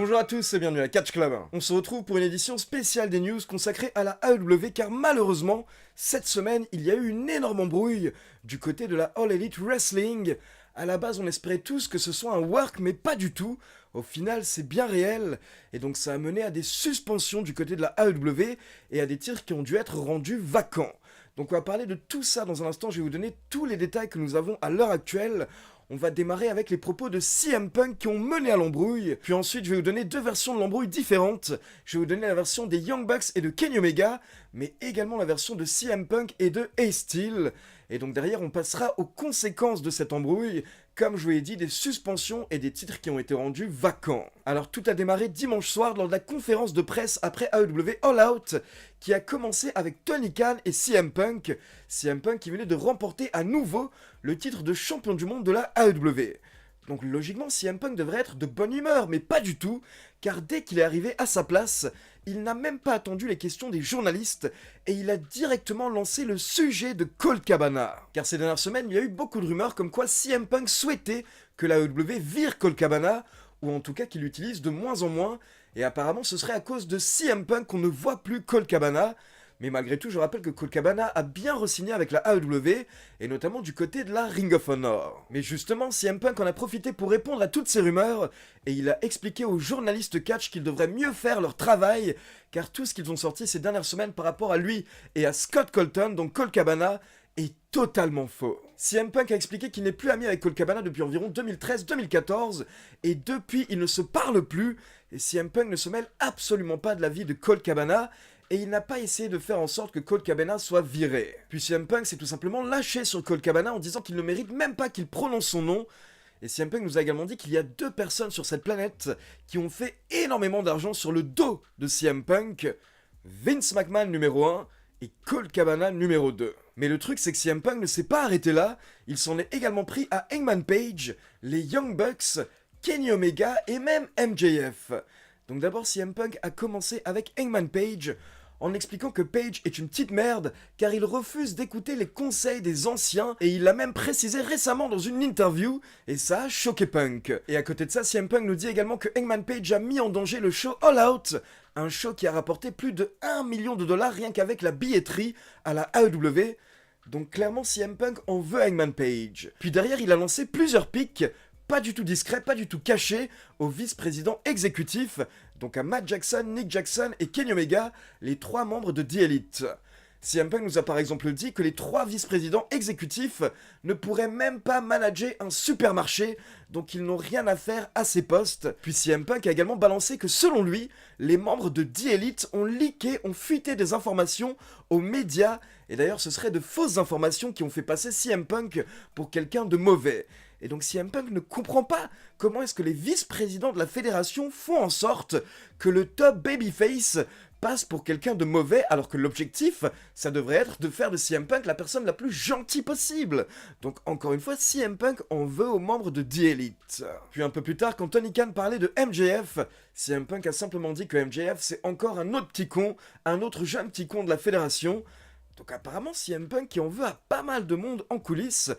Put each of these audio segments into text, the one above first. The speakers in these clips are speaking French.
Bonjour à tous et bienvenue à Catch Club. On se retrouve pour une édition spéciale des news consacrée à la AEW car malheureusement, cette semaine, il y a eu une énorme embrouille du côté de la All Elite Wrestling. À la base, on espérait tous que ce soit un work, mais pas du tout. Au final, c'est bien réel, et donc ça a mené à des suspensions du côté de la AEW et à des titres qui ont dû être rendus vacants. Donc on va parler de tout ça dans un instant, je vais vous donner tous les détails que nous avons à l'heure actuelle. On va démarrer avec les propos de CM Punk qui ont mené à l'embrouille, puis ensuite je vais vous donner deux versions de l'embrouille différentes. Je vais vous donner la version des Young Bucks et de Kenny Omega, mais également la version de CM Punk et de Ace Steel. Et donc derrière on passera aux conséquences de cette embrouille, comme je vous l'ai dit, des suspensions et des titres qui ont été rendus vacants. Alors tout a démarré dimanche soir lors de la conférence de presse après AEW All Out, qui a commencé avec Tony Khan et CM Punk. CM Punk qui venait de remporter à nouveau le titre de champion du monde de la AEW. Donc logiquement, CM Punk devrait être de bonne humeur, mais pas du tout, car dès qu'il est arrivé à sa place, il n'a même pas attendu les questions des journalistes, et il a directement lancé le sujet de Colt Cabana. Car ces dernières semaines, il y a eu beaucoup de rumeurs comme quoi CM Punk souhaitait que la AEW vire Colt Cabana, ou en tout cas qu'il l'utilise de moins en moins, et apparemment ce serait à cause de CM Punk qu'on ne voit plus Colt Cabana. Mais malgré tout, je rappelle que Colt Cabana a bien re-signé avec la AEW, et notamment du côté de la Ring of Honor. Mais justement, CM Punk en a profité pour répondre à toutes ces rumeurs, et il a expliqué aux journalistes catch qu'ils devraient mieux faire leur travail, car tout ce qu'ils ont sorti ces dernières semaines par rapport à lui et à Scott Colton, donc Colt Cabana, est totalement faux. CM Punk a expliqué qu'il n'est plus ami avec Colt Cabana depuis environ 2013-2014, et depuis ils ne se parlent plus, et CM Punk ne se mêle absolument pas de la vie de Colt Cabana, et il n'a pas essayé de faire en sorte que Colt Cabana soit viré. Puis CM Punk s'est tout simplement lâché sur Colt Cabana en disant qu'il ne mérite même pas qu'il prononce son nom. Et CM Punk nous a également dit qu'il y a deux personnes sur cette planète qui ont fait énormément d'argent sur le dos de CM Punk. Vince McMahon numéro 1 et Colt Cabana numéro 2. Mais le truc c'est que CM Punk ne s'est pas arrêté là, il s'en est également pris à Hangman Page, les Young Bucks, Kenny Omega et même MJF. Donc d'abord CM Punk a commencé avec Hangman Page en expliquant que Page est une petite merde car il refuse d'écouter les conseils des anciens et il l'a même précisé récemment dans une interview et ça a choqué Punk. Et à côté de ça, CM Punk nous dit également que Hangman Page a mis en danger le show All Out, un show qui a rapporté plus de 1 million de dollars rien qu'avec la billetterie à la AEW. Donc clairement CM Punk en veut à Hangman Page. Puis derrière il a lancé plusieurs pics, pas du tout discret, pas du tout caché, au vice-président exécutif, donc à Matt Jackson, Nick Jackson et Kenny Omega, les trois membres de The Elite. CM Punk nous a par exemple dit que les trois vice-présidents exécutifs ne pourraient même pas manager un supermarché, donc ils n'ont rien à faire à ces postes. Puis CM Punk a également balancé que selon lui, les membres de The Elite ont leaké, ont fuité des informations aux médias, et d'ailleurs ce seraient de fausses informations qui ont fait passer CM Punk pour quelqu'un de mauvais. Et donc CM Punk ne comprend pas comment est-ce que les vice-présidents de la fédération font en sorte que le top babyface passe pour quelqu'un de mauvais alors que l'objectif, ça devrait être de faire de CM Punk la personne la plus gentille possible. Donc encore une fois, CM Punk en veut aux membres de The Elite. Puis un peu plus tard, quand Tony Khan parlait de MJF, CM Punk a simplement dit que MJF c'est encore un autre petit con, un autre jeune petit con de la fédération. Donc apparemment CM Punk qui en veut à pas mal de monde en coulisses.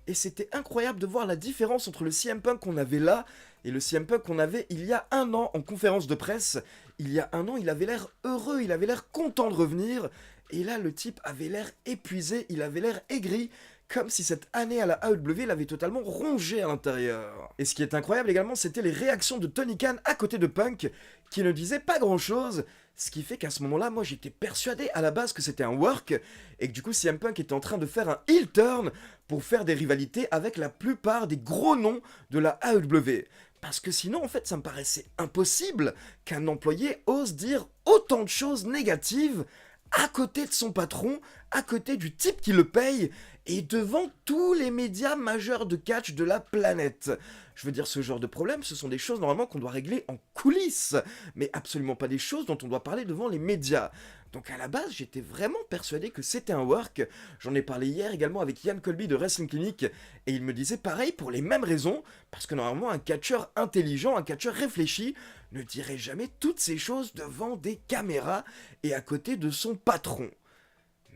Et c'était incroyable de voir la différence entre le CM Punk qu'on avait là et le CM Punk qu'on avait il y a un an en conférence de presse. Il y a un an, il avait l'air heureux, il avait l'air content de revenir. Et là, le type avait l'air épuisé, il avait l'air aigri, comme si cette année à la AEW l'avait totalement rongé à l'intérieur. Et ce qui est incroyable également, c'était les réactions de Tony Khan à côté de Punk, qui ne disait pas grand-chose. Ce qui fait qu'à ce moment-là, moi j'étais persuadé à la base que c'était un work, et que du coup CM Punk était en train de faire un heel turn pour faire des rivalités avec la plupart des gros noms de la AEW. Parce que sinon, en fait, ça me paraissait impossible qu'un employé ose dire autant de choses négatives à côté de son patron, à côté du type qui le paye, et devant tous les médias majeurs de catch de la planète. Je veux dire, ce genre de problème, ce sont des choses normalement qu'on doit régler en coulisses, mais absolument pas des choses dont on doit parler devant les médias. Donc à la base, j'étais vraiment persuadé que c'était un work. J'en ai parlé hier également avec Ian Colby de Wrestling Clinic, et il me disait pareil pour les mêmes raisons, parce que normalement un catcheur intelligent, un catcheur réfléchi, ne dirait jamais toutes ces choses devant des caméras et à côté de son patron.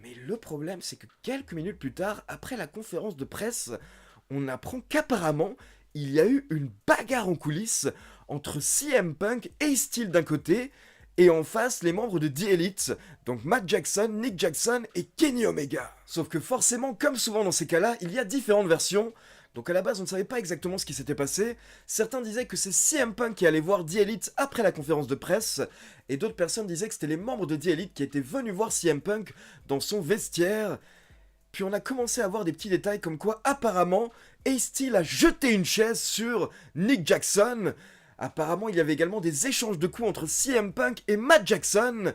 Mais le problème, c'est que quelques minutes plus tard, après la conférence de presse, on apprend qu'apparemment, il y a eu une bagarre en coulisses entre CM Punk et Steel d'un côté, et en face les membres de The Elite, donc Matt Jackson, Nick Jackson et Kenny Omega. Sauf que forcément, comme souvent dans ces cas-là, il y a différentes versions. Donc à la base, on ne savait pas exactement ce qui s'était passé. Certains disaient que c'est CM Punk qui allait voir The Elite après la conférence de presse, et d'autres personnes disaient que c'était les membres de The Elite qui étaient venus voir CM Punk dans son vestiaire. Puis on a commencé à voir des petits détails comme quoi apparemment Ace Steel a jeté une chaise sur Nick Jackson. Apparemment il y avait également des échanges de coups entre CM Punk et Matt Jackson.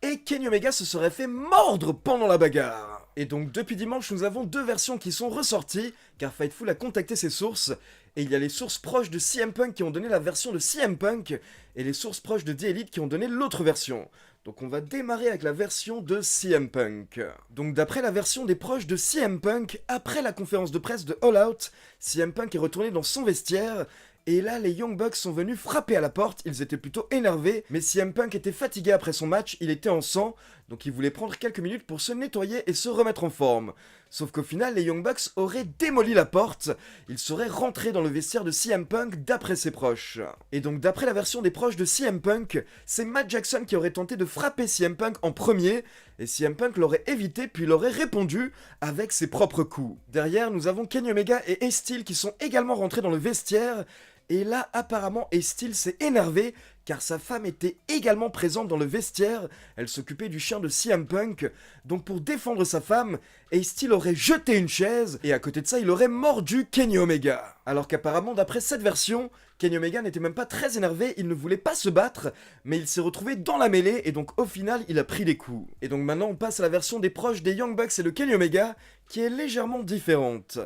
Et Kenny Omega se serait fait mordre pendant la bagarre. Et donc depuis dimanche nous avons deux versions qui sont ressorties, car Fightful a contacté ses sources. Et il y a les sources proches de CM Punk qui ont donné la version de CM Punk, et les sources proches de The Elite qui ont donné l'autre version. Donc on va démarrer avec la version de CM Punk. Donc d'après la version des proches de CM Punk, après la conférence de presse de All Out, CM Punk est retourné dans son vestiaire, et là les Young Bucks sont venus frapper à la porte, ils étaient plutôt énervés, mais CM Punk était fatigué après son match, il était en sang, donc il voulait prendre quelques minutes pour se nettoyer et se remettre en forme. Sauf qu'au final, les Young Bucks auraient démoli la porte, ils seraient rentrés dans le vestiaire de CM Punk d'après ses proches. Et donc d'après la version des proches de CM Punk, c'est Matt Jackson qui aurait tenté de frapper CM Punk en premier, et CM Punk l'aurait évité puis l'aurait répondu avec ses propres coups. Derrière, nous avons Kenny Omega et Ace Steel qui sont également rentrés dans le vestiaire, et là apparemment Ace Steel s'est énervé car sa femme était également présente dans le vestiaire, elle s'occupait du chien de CM Punk, donc pour défendre sa femme, Ace Steel aurait jeté une chaise, et à côté de ça il aurait mordu Kenny Omega. Alors qu'apparemment d'après cette version, Kenny Omega n'était même pas très énervé, il ne voulait pas se battre, mais il s'est retrouvé dans la mêlée, et donc au final il a pris des coups. Et donc maintenant on passe à la version des proches des Young Bucks et de Kenny Omega, qui est légèrement différente.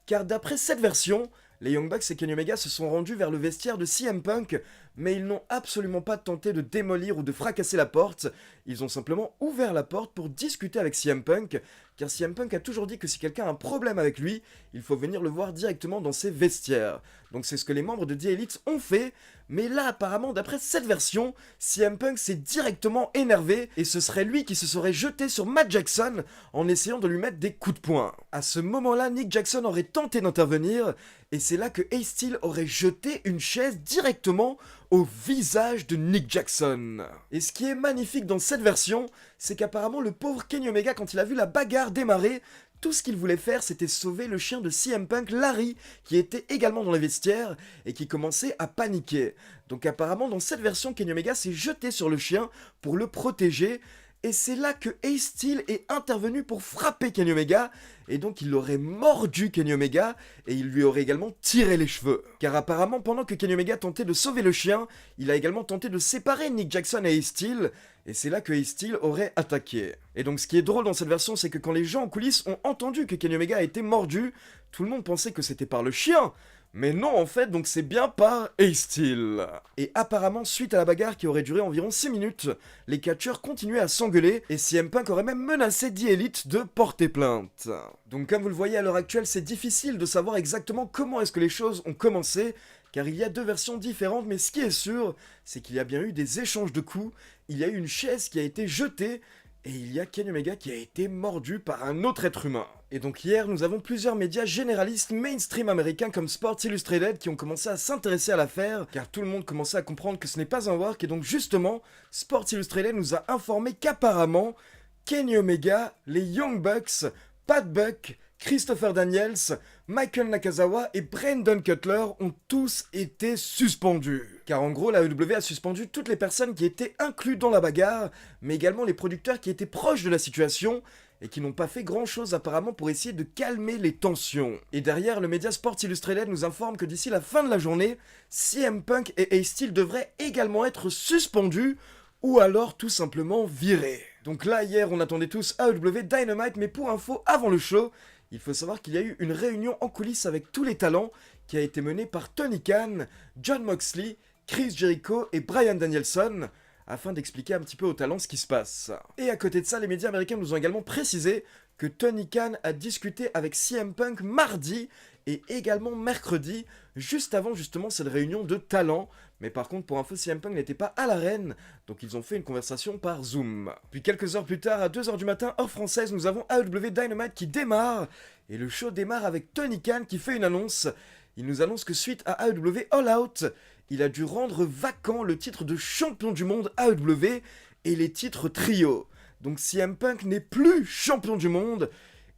Car d'après cette version, les Young Bucks et Kenny Omega se sont rendus vers le vestiaire de CM Punk, mais ils n'ont absolument pas tenté de démolir ou de fracasser la porte, ils ont simplement ouvert la porte pour discuter avec CM Punk, car CM Punk a toujours dit que si quelqu'un a un problème avec lui, il faut venir le voir directement dans ses vestiaires. Donc c'est ce que les membres de The Elite ont fait, mais là apparemment d'après cette version, CM Punk s'est directement énervé et ce serait lui qui se serait jeté sur Matt Jackson en essayant de lui mettre des coups de poing. À ce moment-là, Nick Jackson aurait tenté d'intervenir et c'est là que Ace Steel aurait jeté une chaise directement au visage de Nick Jackson. Et ce qui est magnifique dans cette version, c'est qu'apparemment le pauvre Kenny Omega, quand il a vu la bagarre démarrer, tout ce qu'il voulait faire, c'était sauver le chien de CM Punk, Larry, qui était également dans les vestiaires et qui commençait à paniquer. Donc apparemment, dans cette version, Kenny Omega s'est jeté sur le chien pour le protéger. Et c'est là que Ace Steel est intervenu pour frapper Kenny Omega, et donc il aurait mordu Kenny Omega, et il lui aurait également tiré les cheveux. Car apparemment, pendant que Kenny Omega tentait de sauver le chien, il a également tenté de séparer Nick Jackson et Ace Steel, et c'est là que Ace Steel aurait attaqué. Et donc ce qui est drôle dans cette version, c'est que quand les gens en coulisses ont entendu que Kenny Omega a été mordu, tout le monde pensait que c'était par le chien. Mais non en fait, donc c'est bien par Ace Steel. Et apparemment, suite à la bagarre qui aurait duré environ 6 minutes, les catcheurs continuaient à s'engueuler et CM Punk aurait même menacé The Elite de porter plainte. Donc comme vous le voyez à l'heure actuelle, c'est difficile de savoir exactement comment est-ce que les choses ont commencé, car il y a deux versions différentes, mais ce qui est sûr, c'est qu'il y a bien eu des échanges de coups, il y a eu une chaise qui a été jetée, et il y a Kenny Omega qui a été mordu par un autre être humain. Et donc hier, nous avons plusieurs médias généralistes mainstream américains comme Sports Illustrated qui ont commencé à s'intéresser à l'affaire, car tout le monde commençait à comprendre que ce n'est pas un work, et donc justement, Sports Illustrated nous a informé qu'apparemment, Kenny Omega, les Young Bucks, Pat Buck, Christopher Daniels, Michael Nakazawa et Brandon Cutler ont tous été suspendus. Car en gros, la AEW a suspendu toutes les personnes qui étaient incluses dans la bagarre, mais également les producteurs qui étaient proches de la situation et qui n'ont pas fait grand chose apparemment pour essayer de calmer les tensions. Et derrière, le média Sports Illustrated nous informe que d'ici la fin de la journée, CM Punk et Ace Steel devraient également être suspendus ou alors tout simplement virés. Donc là, hier, on attendait tous AEW Dynamite, mais pour info, avant le show, il faut savoir qu'il y a eu une réunion en coulisses avec tous les talents qui a été menée par Tony Khan, Jon Moxley, Chris Jericho et Bryan Danielson, afin d'expliquer un petit peu aux talents ce qui se passe. Et à côté de ça, les médias américains nous ont également précisé que Tony Khan a discuté avec CM Punk mardi et également mercredi, juste avant justement cette réunion de talents. Mais par contre, pour info, CM Punk n'était pas à l'arène, donc ils ont fait une conversation par Zoom. Puis quelques heures plus tard, à 2h du matin, heure française, nous avons AEW Dynamite qui démarre, et le show démarre avec Tony Khan qui fait une annonce. Il nous annonce que suite à AEW All Out, il a dû rendre vacant le titre de champion du monde AEW et les titres trio. Donc CM Punk n'est plus champion du monde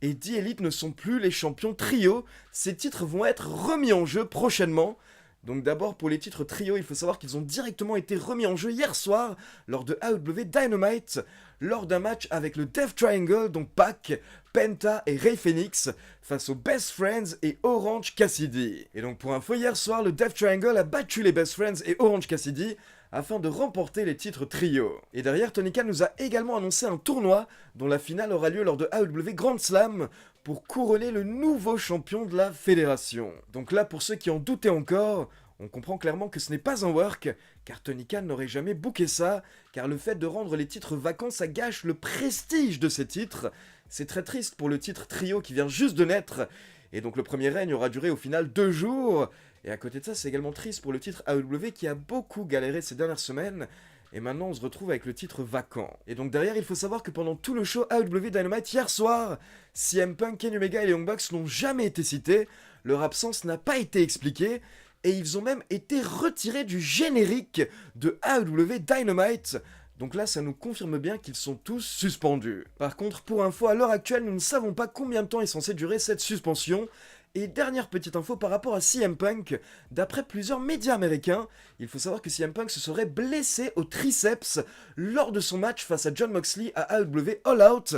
et The Elite ne sont plus les champions trio. Ces titres vont être remis en jeu prochainement. Donc d'abord pour les titres trio, il faut savoir qu'ils ont directement été remis en jeu hier soir lors de AEW Dynamite, lors d'un match avec le Death Triangle, donc Pac, Penta et Rey Fenix, face aux Best Friends et Orange Cassidy. Et donc pour info, hier soir, le Death Triangle a battu les Best Friends et Orange Cassidy afin de remporter les titres trio. Et derrière, Tony Khan nous a également annoncé un tournoi dont la finale aura lieu lors de AEW Grand Slam pour couronner le nouveau champion de la fédération. Donc là, pour ceux qui en doutaient encore, on comprend clairement que ce n'est pas un work, car Tony Khan n'aurait jamais booké ça, car le fait de rendre les titres vacants, ça gâche le prestige de ces titres. C'est très triste pour le titre trio qui vient juste de naître, et donc le premier règne aura duré au final 2 jours. Et à côté de ça, c'est également triste pour le titre AEW qui a beaucoup galéré ces dernières semaines, et maintenant on se retrouve avec le titre vacant. Et donc derrière, il faut savoir que pendant tout le show AEW Dynamite hier soir, CM Punk, Kenny Omega et les Young Bucks n'ont jamais été cités, leur absence n'a pas été expliquée, et ils ont même été retirés du générique de AEW Dynamite. Donc là, ça nous confirme bien qu'ils sont tous suspendus. Par contre, pour info, à l'heure actuelle, nous ne savons pas combien de temps est censé durer cette suspension. Et dernière petite info par rapport à CM Punk, d'après plusieurs médias américains, il faut savoir que CM Punk se serait blessé au triceps lors de son match face à Jon Moxley à AEW All Out.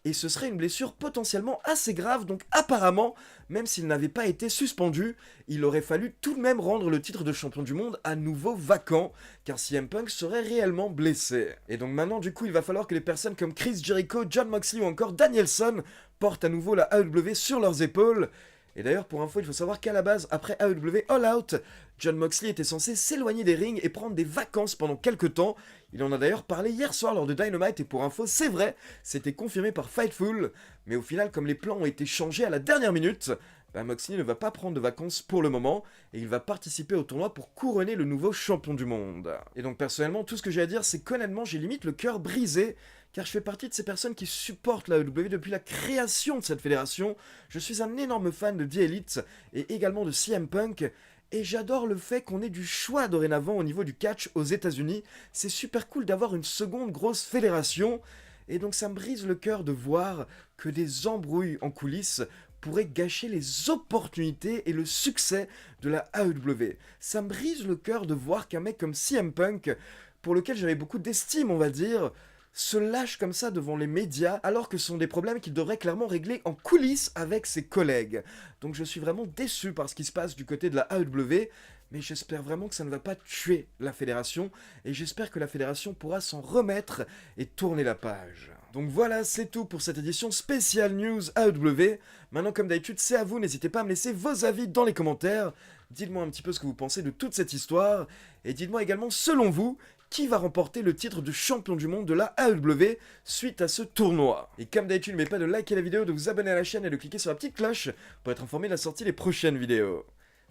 Et ce serait une blessure potentiellement assez grave, donc apparemment, même s'il n'avait pas été suspendu, il aurait fallu tout de même rendre le titre de champion du monde à nouveau vacant, car CM Punk serait réellement blessé. Et donc maintenant, du coup, il va falloir que les personnes comme Chris Jericho, Jon Moxley ou encore Danielson portent à nouveau la AEW sur leurs épaules. Et d'ailleurs, pour info, il faut savoir qu'à la base, après AEW All Out, Jon Moxley était censé s'éloigner des rings et prendre des vacances pendant quelques temps. Il en a d'ailleurs parlé hier soir lors de Dynamite et pour info, c'est vrai, c'était confirmé par Fightful. Mais au final, comme les plans ont été changés à la dernière minute, Moxley ne va pas prendre de vacances pour le moment et il va participer au tournoi pour couronner le nouveau champion du monde. Et donc personnellement, tout ce que j'ai à dire, c'est qu'honnêtement, j'ai limite le cœur brisé car je fais partie de ces personnes qui supportent la AEW depuis la création de cette fédération. Je suis un énorme fan de The Elite et également de CM Punk. Et j'adore le fait qu'on ait du choix dorénavant au niveau du catch aux États-Unis. C'est super cool d'avoir une seconde grosse fédération. Et donc ça me brise le cœur de voir que des embrouilles en coulisses pourraient gâcher les opportunités et le succès de la AEW. Ça me brise le cœur de voir qu'un mec comme CM Punk, pour lequel j'avais beaucoup d'estime, on va dire, se lâche comme ça devant les médias alors que ce sont des problèmes qu'il devrait clairement régler en coulisses avec ses collègues. Donc je suis vraiment déçu par ce qui se passe du côté de la AEW, mais j'espère vraiment que ça ne va pas tuer la fédération et j'espère que la fédération pourra s'en remettre et tourner la page. Donc voilà, c'est tout pour cette édition spéciale News AEW. Maintenant, comme d'habitude, c'est à vous, n'hésitez pas à me laisser vos avis dans les commentaires. Dites-moi un petit peu ce que vous pensez de toute cette histoire et dites-moi également, selon vous, qui va remporter le titre de champion du monde de la AEW suite à ce tournoi. Et comme d'habitude, n'oubliez pas de liker la vidéo, de vous abonner à la chaîne et de cliquer sur la petite cloche pour être informé de la sortie des prochaines vidéos.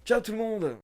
Ciao tout le monde!